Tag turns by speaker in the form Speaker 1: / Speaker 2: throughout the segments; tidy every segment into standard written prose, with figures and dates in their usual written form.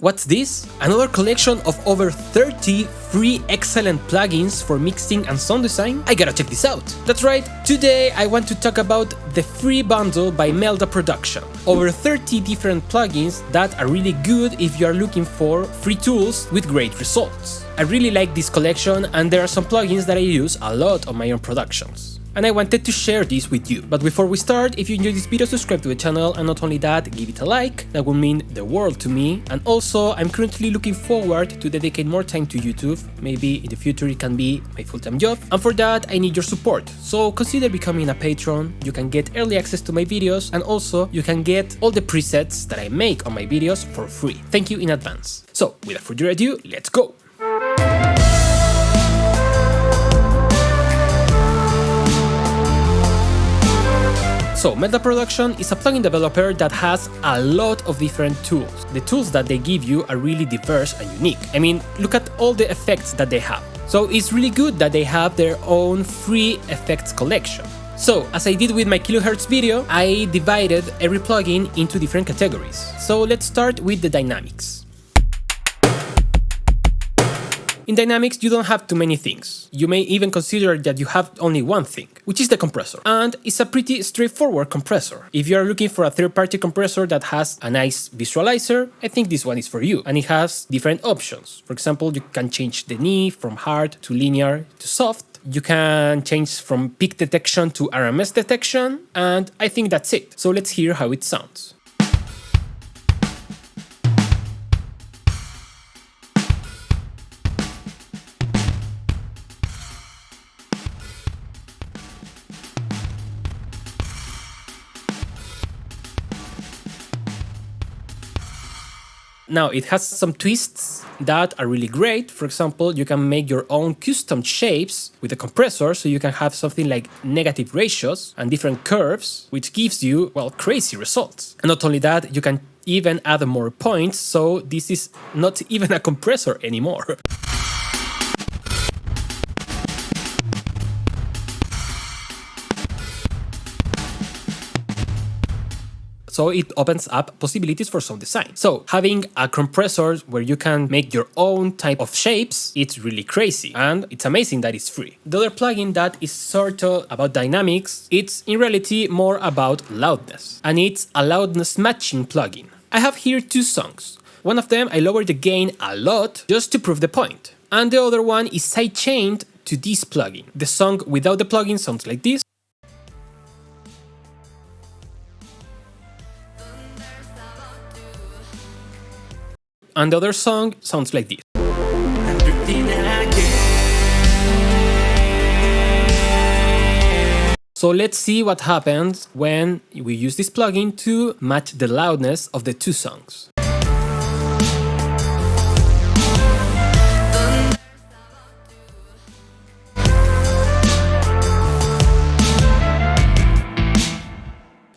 Speaker 1: What's this? Another collection of over 30 free excellent plugins for mixing and sound design? I gotta check this out! That's right, today I want to talk about the free bundle by Melda Production. Over 30 different plugins that are really good if you are looking for free tools with great results. I really like this collection and there are some plugins that I use a lot on my own productions. And I wanted to share this with you. But before we start, if you enjoyed this video, subscribe to the channel, and not only that, give it a like, that would mean the world to me. And also, I'm currently looking forward to dedicate more time to YouTube, maybe in the future it can be my full-time job, and for that I need your support. So consider becoming a patron, you can get early access to my videos, and also you can get all the presets that I make on my videos for free. Thank you in advance. So, without further ado, let's go! So, Melda Production is a plugin developer that has a lot of different tools. The tools that they give you are really diverse and unique. I mean, look at all the effects that they have. So it's really good that they have their own free effects collection. So, as I did with my kilohertz video, I divided every plugin into different categories. So let's start with the dynamics. In dynamics, you don't have too many things. You may even consider that you have only one thing, which is the compressor. And it's a pretty straightforward compressor. If you are looking for a third-party compressor that has a nice visualizer, I think this one is for you. And it has different options. For example, you can change the knee from hard to linear to soft. You can change from peak detection to RMS detection. And I think that's it. So let's hear how it sounds. Now, it has some twists that are really great. For example, you can make your own custom shapes with the compressor, so you can have something like negative ratios and different curves, which gives you, well, crazy results. And not only that, you can even add more points, so this is not even a compressor anymore. So it opens up possibilities for sound design. So having a compressor where you can make your own type of shapes, it's really crazy. And it's amazing that it's free. The other plugin that is sort of about dynamics, it's in reality more about loudness. And it's a loudness matching plugin. I have here two songs. One of them I lowered the gain a lot just to prove the point. And the other one is sidechained to this plugin. The song without the plugin sounds like this. And the other song sounds like this. So let's see what happens when we use this plugin to match the loudness of the two songs.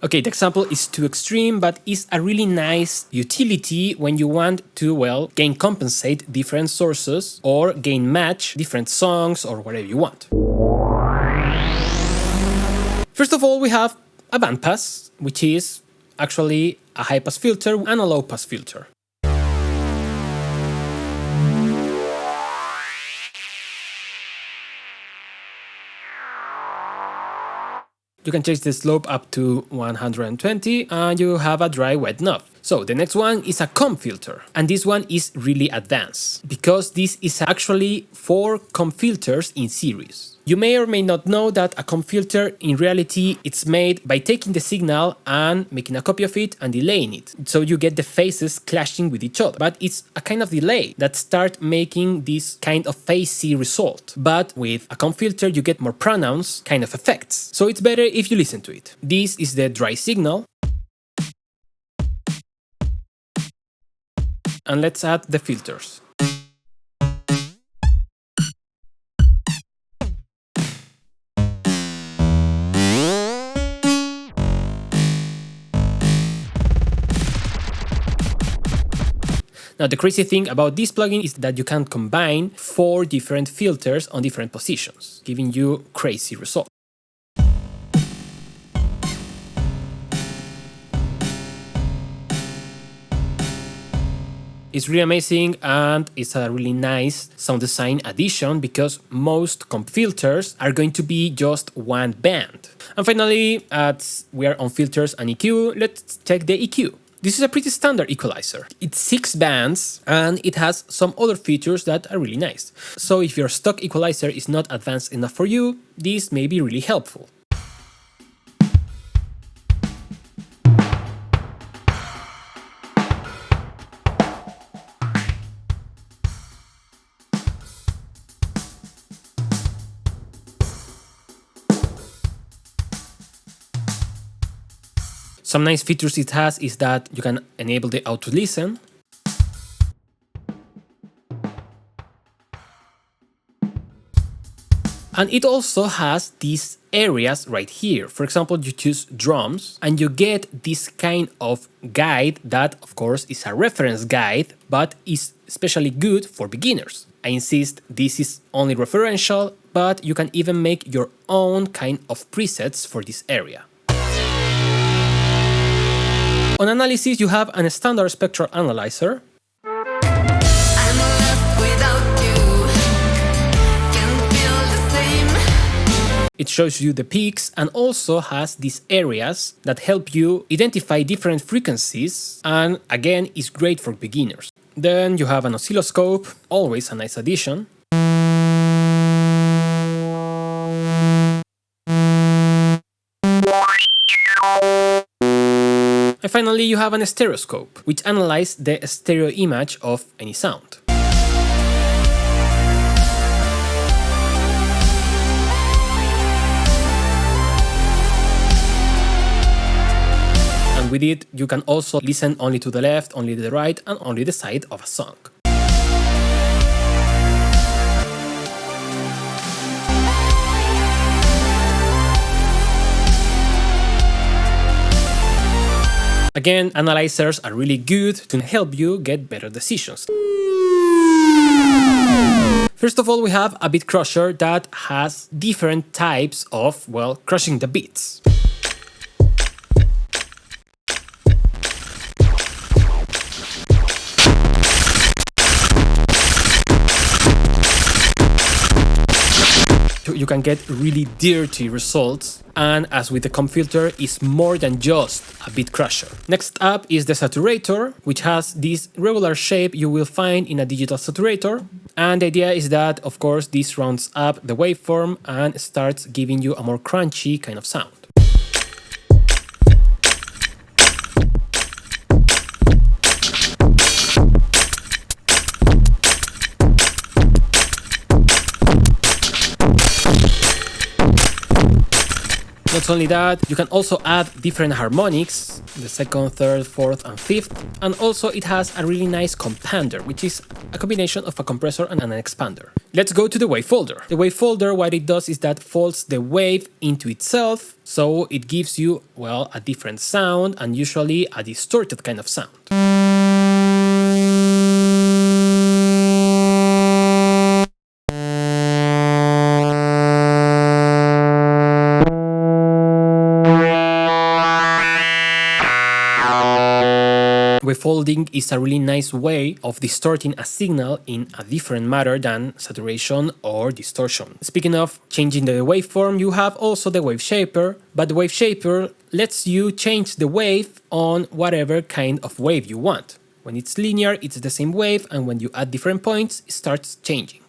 Speaker 1: Okay, the example is too extreme, but it's a really nice utility when you want to, well, gain compensate different sources or gain match different songs or whatever you want. First of all, we have a bandpass, which is actually a high-pass filter and a low-pass filter. You can change the slope up to 120 and you have a dry wet knob. So the next one is a comb filter, and this one is really advanced because this is actually 4 comb filters in series. You may or may not know that a comb filter in reality it's made by taking the signal and making a copy of it and delaying it. So you get the phases clashing with each other. But it's a kind of delay that starts making this kind of phasey result. But with a comb filter you get more pronounced kind of effects. So it's better if you listen to it. This is the dry signal. And let's add the filters. Now, the crazy thing about this plugin is that you can combine 4 different filters on different positions, giving you crazy results. It's really amazing and it's a really nice sound design addition because most comp filters are going to be just one band. And finally, as we are on filters and EQ, let's check the EQ. This is a pretty standard equalizer. It's 6 bands and it has some other features that are really nice. So if your stock equalizer is not advanced enough for you, this may be really helpful. Some nice features it has is that you can enable the auto listen. And it also has these areas right here. For example, you choose drums and you get this kind of guide that, of course, is a reference guide, but is especially good for beginners. I insist this is only referential, but you can even make your own kind of presets for this area. On analysis, you have a standard spectral analyzer. It shows you the peaks and also has these areas that help you identify different frequencies, and again is great for beginners. Then you have an oscilloscope, always a nice addition. And finally, you have an stereoscope, which analyzes the stereo image of any sound. And with it, you can also listen only to the left, only the right, and only the side of a song. Again, analyzers are really good to help you get better decisions. First of all, we have a beat crusher that has different types of, well, crushing the beats. You can get really dirty results, and as with the comp filter, it's more than just a beat crusher. Next up is the saturator, which has this regular shape you will find in a digital saturator, and the idea is that, of course, this rounds up the waveform and starts giving you a more crunchy kind of sound. Not only that, you can also add different harmonics, the second, third, fourth, and fifth, and also it has a really nice compander, which is a combination of a compressor and an expander. Let's go to the wave folder. The wave folder, what it does is that folds the wave into itself, so it gives you, well, a different sound and usually a distorted kind of sound. Wavefolding is a really nice way of distorting a signal in a different manner than saturation or distortion. Speaking of changing the waveform, you have also the wave shaper, but the wave shaper lets you change the wave on whatever kind of wave you want. When it's linear, it's the same wave, and when you add different points, it starts changing.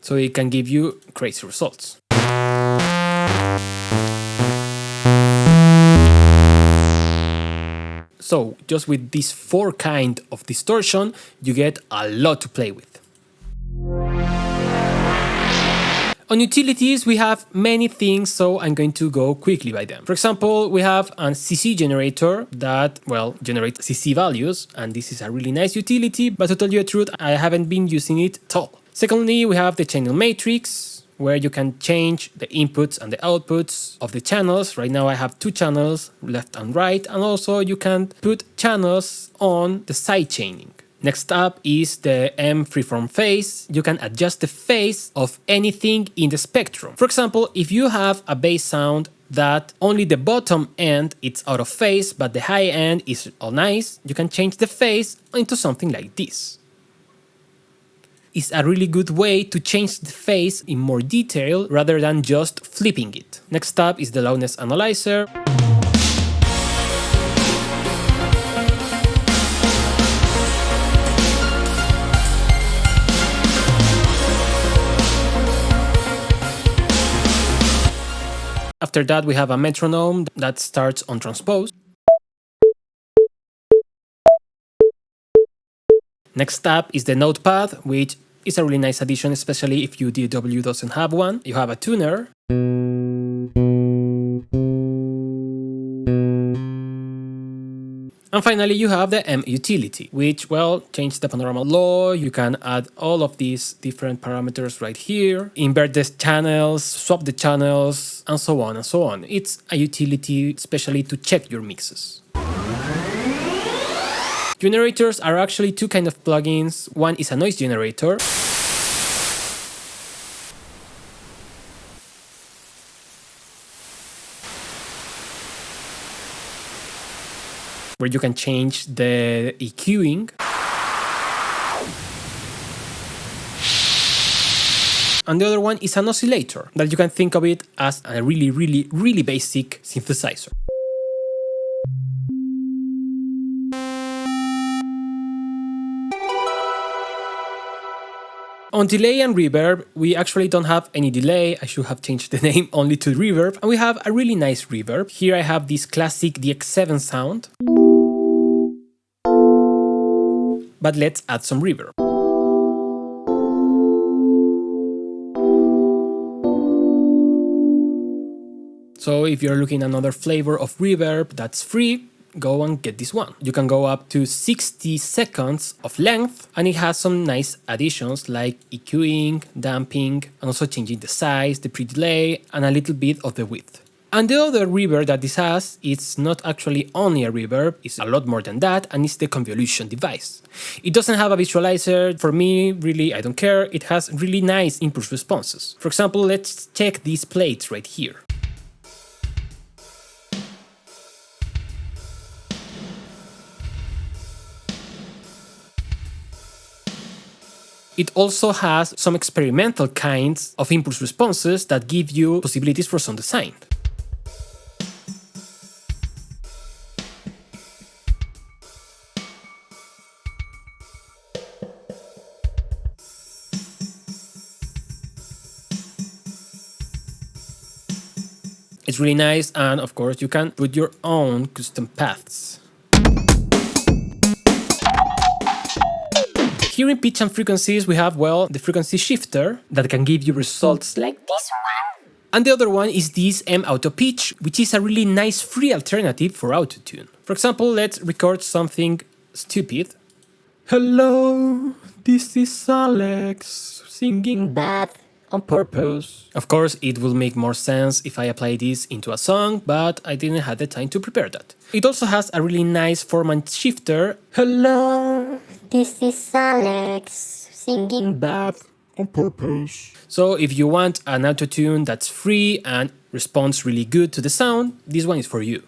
Speaker 1: So it can give you crazy results. So just with these 4 kinds of distortion, you get a lot to play with. On utilities, we have many things, so I'm going to go quickly by them. For example, we have a CC generator that, well, generates CC values, and this is a really nice utility, but to tell you the truth, I haven't been using it at all. Secondly, we have the channel matrix, where you can change the inputs and the outputs of the channels. Right now I have two channels, left and right, and also you can put channels on the side chaining. Next up is the M freeform phase. You can adjust the phase of anything in the spectrum. For example, if you have a bass sound that only the bottom end is out of phase, but the high end is all nice, you can change the phase into something like this. It's a really good way to change the phase in more detail rather than just flipping it. Next up is the loudness analyzer. After that, we have a metronome that starts on transpose. Next up is the notepad, which is a really nice addition, especially if your DAW doesn't have one. You have a tuner. And finally, you have the M utility, which, well, changes the panorama low. You can add all of these different parameters right here, invert the channels, swap the channels, and so on and so on. It's a utility especially to check your mixes. Generators are actually two kinds of plugins. One is a noise generator. Where you can change the EQing. And the other one is an oscillator, that you can think of it as a really basic synthesizer. On delay and reverb, we actually don't have any delay. I should have changed the name only to reverb. And we have a really nice reverb. Here I have this classic DX7 sound. But let's add some reverb. So if you're looking at another flavor of reverb that's free, go and get this one. You can go up to 60 seconds of length, and it has some nice additions like EQing, damping, and also changing the size, the pre-delay, and a little bit of the width. And the other reverb that this has, it's not actually only a reverb, it's a lot more than that, and it's the convolution device. It doesn't have a visualizer. For me, really, I don't care. It has really nice impulse responses. For example, let's check these plates right here. It also has some experimental kinds of impulse responses that give you possibilities for sound design. It's really nice, and of course you can put your own custom paths. Here in pitch and frequencies we have, well, the frequency shifter that can give you results like this one. And the other one is this M Auto Pitch, which is a really nice free alternative for autotune. For example, let's record something stupid. Hello, this is Alex singing bad on purpose. Of course, it will make more sense if I apply this into a song, but I didn't have the time to prepare that. It also has a really nice format shifter. Hello, this is Alex singing bad on purpose. So if you want an autotune that's free and responds really good to the sound, this one is for you.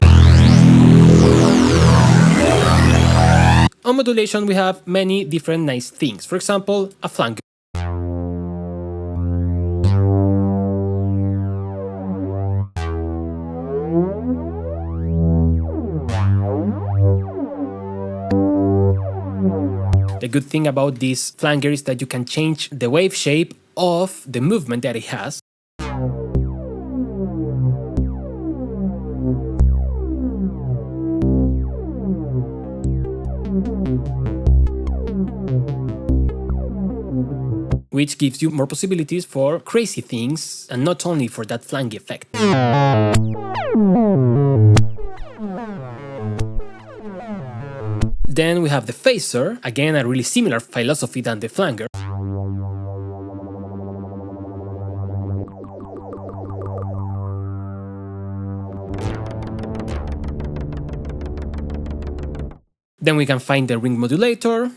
Speaker 1: On modulation, we have many different nice things. For example, a flank. The good thing about this flanger is that you can change the wave shape of the movement that it has. which gives you more possibilities for crazy things and not only for that flangy effect. Then we have the phaser, again a really similar philosophy than the flanger. Then we can find the ring modulator.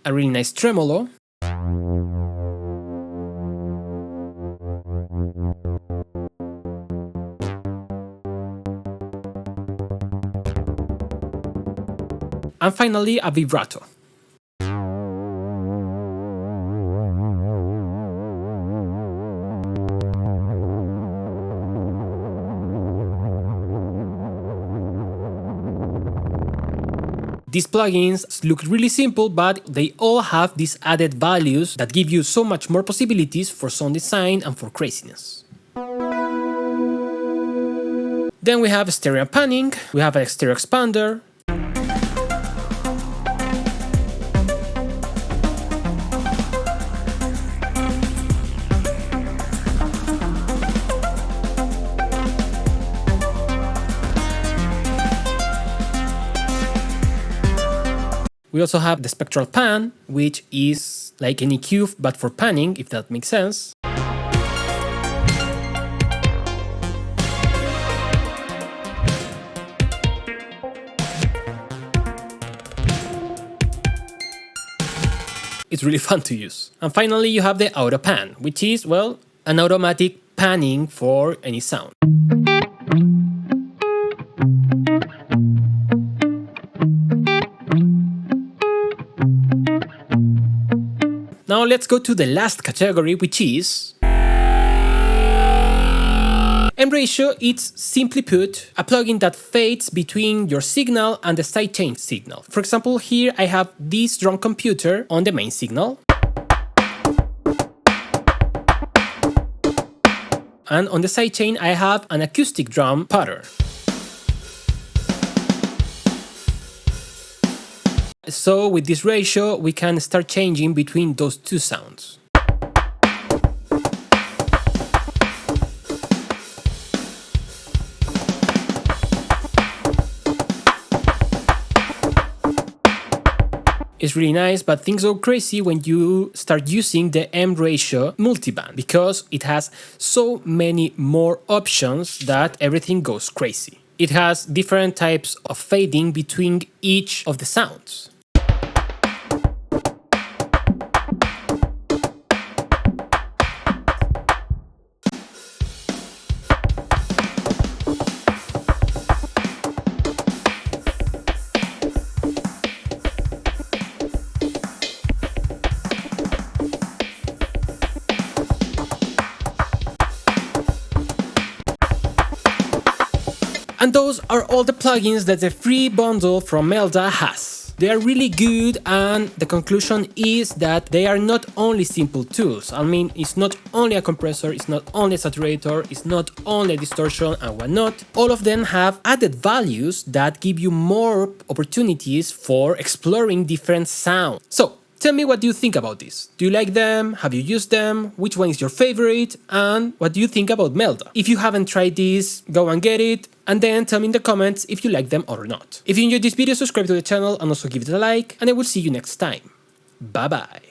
Speaker 1: A really nice tremolo. And finally, a vibrato. These plugins look really simple, but they all have these added values that give you so much more possibilities for sound design and for craziness. Then we have stereo panning, we have a stereo expander, we also have the spectral pan, which is like an EQ but for panning, if that makes sense. It's really fun to use. And finally you have the auto pan, which is, well, an automatic panning for any sound. Now let's go to the last category, which is MRatio. It's simply put a plugin that fades between your signal and the sidechain signal. For example, here I have this drum computer on the main signal, and on the sidechain I have an acoustic drum pattern. So with this ratio we can start changing between those two sounds. It's really nice, but things go crazy when you start using the MRatio multiband, because it has so many more options that everything goes crazy. It has different types of fading between each of the sounds. And those are all the plugins that the free bundle from Melda has. They are really good, and the conclusion is that they are not only simple tools. I mean, it's not only a compressor, it's not only a saturator, it's not only a distortion and whatnot. All of them have added values that give you more opportunities for exploring different sounds. So, tell me, what do you think about this? Do you like them? Have you used them? Which one is your favorite? And what do you think about Melda? If you haven't tried this, go and get it, and then tell me in the comments if you like them or not. If you enjoyed this video, subscribe to the channel and also give it a like, and I will see you next time. Bye bye.